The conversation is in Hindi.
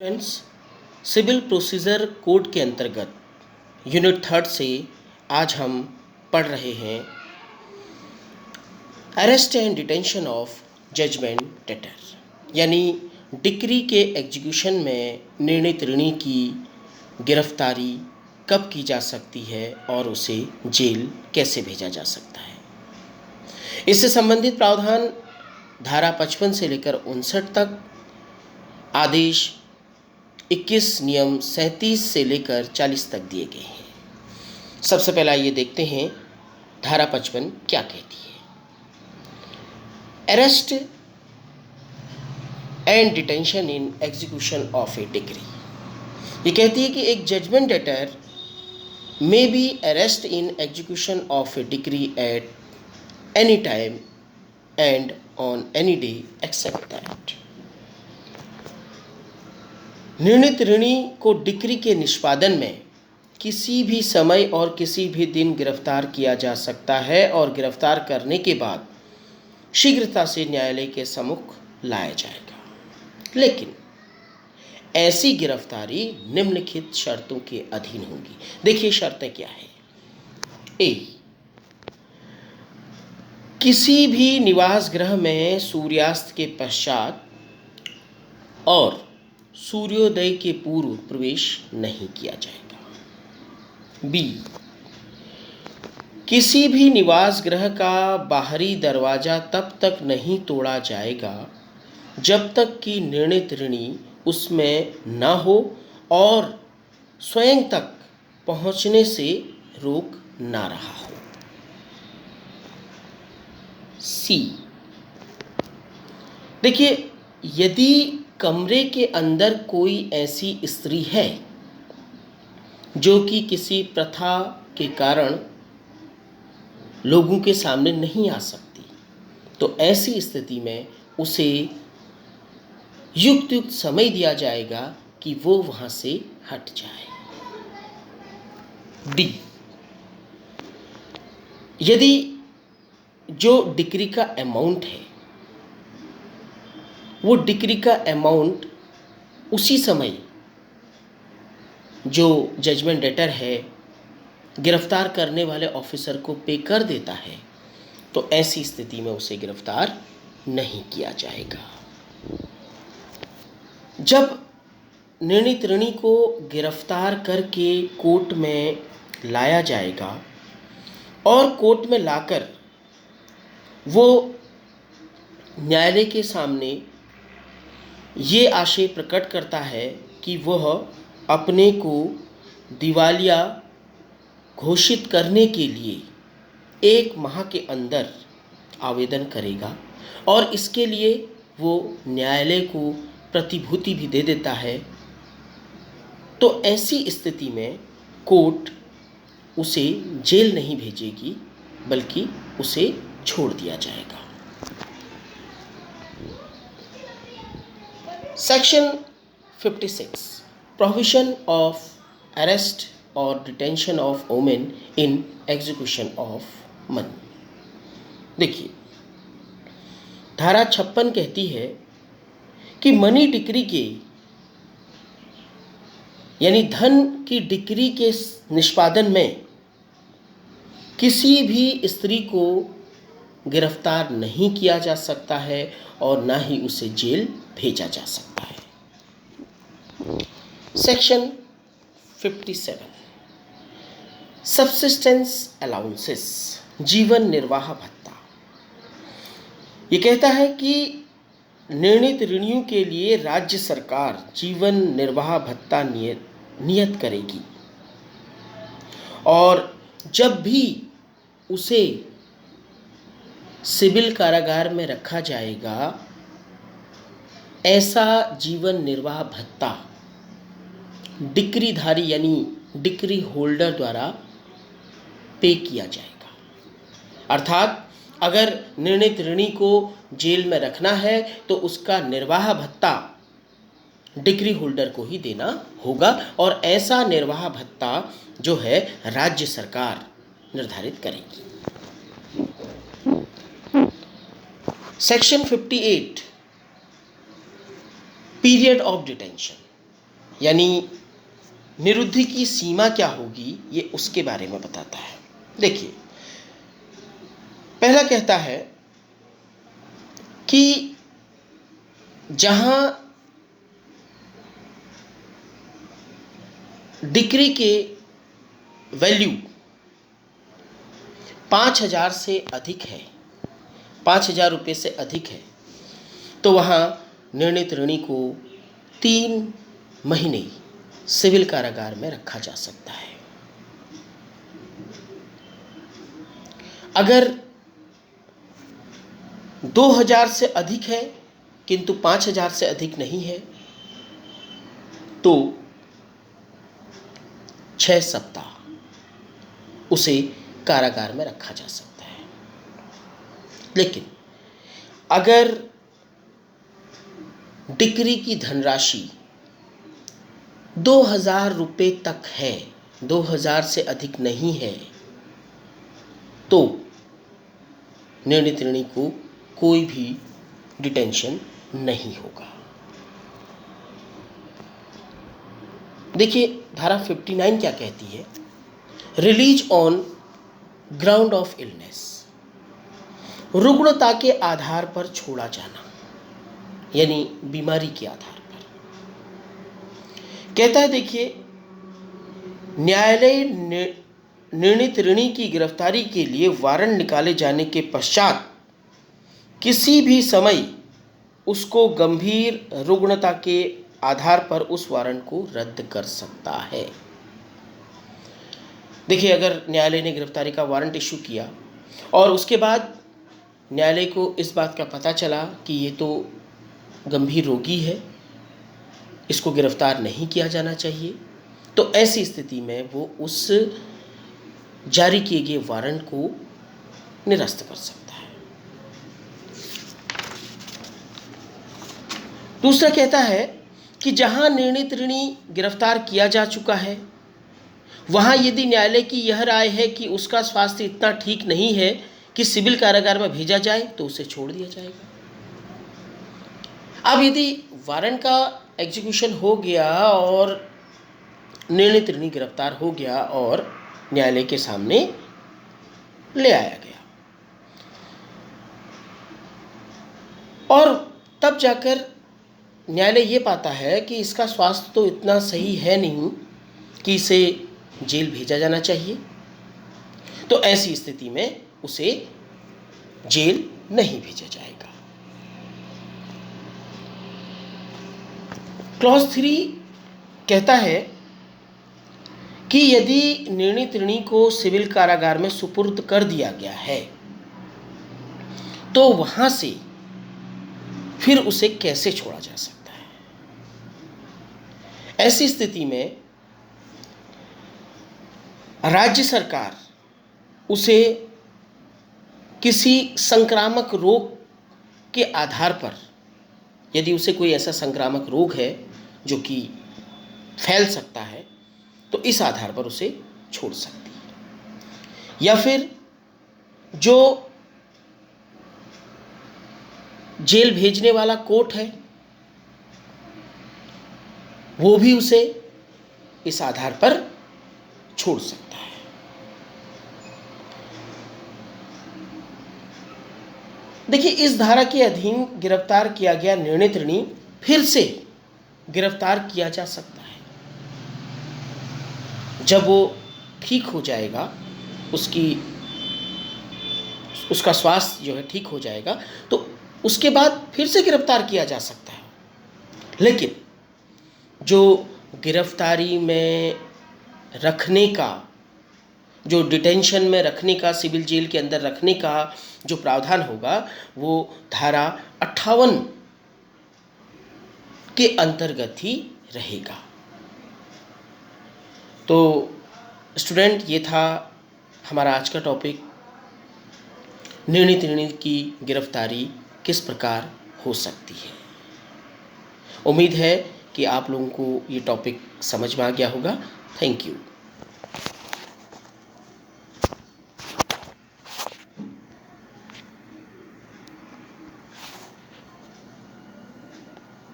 फ्रेंड्स, सिविल प्रोसीजर कोड के अंतर्गत यूनिट 3 से आज हम पढ़ रहे हैं arrest and detention of judgment debtor, यानी डिक्री के एग्जीक्यूशन में निर्णीत ऋणी की गिरफ्तारी कब की जा सकती है और उसे जेल कैसे भेजा जा सकता है। इससे संबंधित प्रावधान धारा 55 से लेकर 59 तक, आदेश 21 नियम 37 से लेकर 40 तक दिए गए हैं। सबसे पहला ये देखते हैं धारा 55 क्या कहती है। Arrest and detention in execution of a decree, ये कहती है कि एक judgment debtor may be arrest in execution of a decree at any time and on any day except that. निर्णीत ऋणी को डिक्री के निष्पादन में किसी भी समय और किसी भी दिन गिरफ्तार किया जा सकता है और गिरफ्तार करने के बाद शीघ्रता से न्यायालय के सम्मुख लाया जाएगा, लेकिन ऐसी गिरफ्तारी निम्नलिखित शर्तों के अधीन होगी। देखिए शर्तें क्या है। ए, किसी भी निवास गृह में सूर्यास्त के पश्चात और सूर्योदय के पूर्व प्रवेश नहीं किया जाएगा। बी, किसी भी निवास गृह का बाहरी दरवाजा तब तक नहीं तोड़ा जाएगा जब तक कि निर्णीत ऋणी उसमें न हो और स्वयं तक पहुंचने से रोक ना रहा हो। सी, देखिए यदि कमरे के अंदर कोई ऐसी स्त्री है जो कि किसी प्रथा के कारण लोगों के सामने नहीं आ सकती, तो ऐसी स्थिति में उसे युक्त समय दिया जाएगा कि वो वहां से हट जाए। डी, यदि जो डिक्री का अमाउंट है वो डिक्री का अमाउंट उसी समय जो जजमेंट डेटर है गिरफ्तार करने वाले ऑफिसर को पे कर देता है, तो ऐसी स्थिति में उसे गिरफ्तार नहीं किया जाएगा। जब निर्णीत ऋणी को गिरफ्तार करके कोर्ट में लाया जाएगा और कोर्ट में लाकर वो न्यायालय के सामने ये आशय प्रकट करता है कि वह अपने को दिवालिया घोषित करने के लिए 1 माह के अंदर आवेदन करेगा और इसके लिए वो न्यायालय को प्रतिभूति भी दे देता है, तो ऐसी स्थिति में कोर्ट उसे जेल नहीं भेजेगी बल्कि उसे छोड़ दिया जाएगा। सेक्शन 56, प्रोहिबिशन ऑफ अरेस्ट और detention of women in execution of money. देखिए धारा 56 कहती है कि मनी डिक्री के यानी धन की डिक्री के निष्पादन में किसी भी स्त्री को गिरफ्तार नहीं किया जा सकता है और ना ही उसे जेल भेजा जा सकता है। सेक्शन 57, सब्सिस्टेंस अलाउंसेस, जीवन निर्वाह भत्ता। ये कहता है कि निर्णीत ऋणियों के लिए राज्य सरकार जीवन निर्वाह भत्ता नियत करेगी और जब भी उसे सिविल कारागार में रखा जाएगा ऐसा जीवन निर्वाह भत्ता डिक्रीधारी यानी डिक्री होल्डर द्वारा पे किया जाएगा। अर्थात अगर निर्णीत ऋणी को जेल में रखना है तो उसका निर्वाह भत्ता डिक्री होल्डर को ही देना होगा और ऐसा निर्वाह भत्ता जो है राज्य सरकार निर्धारित करेगी। सेक्शन 58, पीरियड ऑफ डिटेंशन, यानी निरुद्धि की सीमा क्या होगी, ये उसके बारे में बताता है। देखिए, पहला कहता है कि जहां डिक्री के वैल्यू 5,000 से अधिक है, 5,000 रुपये से अधिक है, तो वहाँ निर्णित ऋणी को 3 महीने सिविल कारागार में रखा जा सकता है। अगर 2,000 से अधिक है किंतु 5,000 से अधिक नहीं है तो 6 सप्ताह उसे कारागार में रखा जा सकता है। लेकिन अगर डिक्री की धनराशि 2,000 रुपये तक है, 2,000 से अधिक नहीं है, तो निर्णित ऋणी को कोई भी डिटेंशन नहीं होगा। देखिए, धारा 59 क्या कहती है? Release on ground of illness, रुग्णता के आधार पर छोड़ा जाना, यानी बीमारी के आधार पर। कहता है, देखिए, न्यायालय निर्णित ऋणी की गिरफ्तारी के लिए वारंट निकाले जाने के पश्चात किसी भी समय उसको गंभीर रुग्णता के आधार पर उस वारंट को रद्द कर सकता है। देखिए, अगर न्यायालय ने गिरफ्तारी का वारंट इशू किया और उसके बाद न्यायालय को इस बात का पता चला कि ये तो गंभीर रोगी है, इसको गिरफ्तार नहीं किया जाना चाहिए, तो ऐसी स्थिति में वो उस जारी किए गए वारंट को निरस्त कर सकता है। दूसरा कहता है कि जहां निर्णित ऋणी गिरफ्तार किया जा चुका है, वहां यदि न्यायालय की यह राय है कि उसका स्वास्थ्य इतना ठीक नहीं है कि सिविल कारागार में भेजा जाए, तो उसे छोड़ दिया जाएगा। अब यदि वारंट का एग्जीक्यूशन हो गया और निर्णित ऋणी गिरफ्तार हो गया और न्यायालय के सामने ले आया गया, और तब जाकर न्यायालय ये पाता है कि इसका स्वास्थ्य तो इतना सही है नहीं कि इसे जेल भेजा जाना चाहिए, तो ऐसी स्थिति में उसे जेल नहीं भेजा जाएगा। क्लॉज 3 कहता है कि यदि निर्णित ऋणी को सिविल कारागार में सुपुर्द कर दिया गया है, तो वहां से फिर उसे कैसे छोड़ा जा सकता है? ऐसी स्थिति में राज्य सरकार उसे किसी संक्रामक रोग के आधार पर, यदि उसे कोई ऐसा संक्रामक रोग है जो कि फैल सकता है, तो इस आधार पर उसे छोड़ सकती है। या फिर जो जेल भेजने वाला कोर्ट है, वो भी उसे इस आधार पर छोड़ सकता है। देखिए, इस धारा के अधीन गिरफ्तार किया गया निर्णित ऋणी फिर से गिरफ्तार किया जा सकता है जब वो ठीक हो जाएगा, उसका स्वास्थ्य जो है ठीक हो जाएगा, तो उसके बाद फिर से गिरफ्तार किया जा सकता है। लेकिन जो गिरफ्तारी में रखने का, जो डिटेंशन में रखने का, सिविल जेल के अंदर रखने का जो प्रावधान होगा, वो धारा 58 के अंतर्गत ही रहेगा। तो स्टूडेंट, ये था हमारा आज का टॉपिक, निर्णित ऋणी की गिरफ्तारी किस प्रकार हो सकती है। उम्मीद है कि आप लोगों को ये टॉपिक समझ में आ गया होगा। Thank you.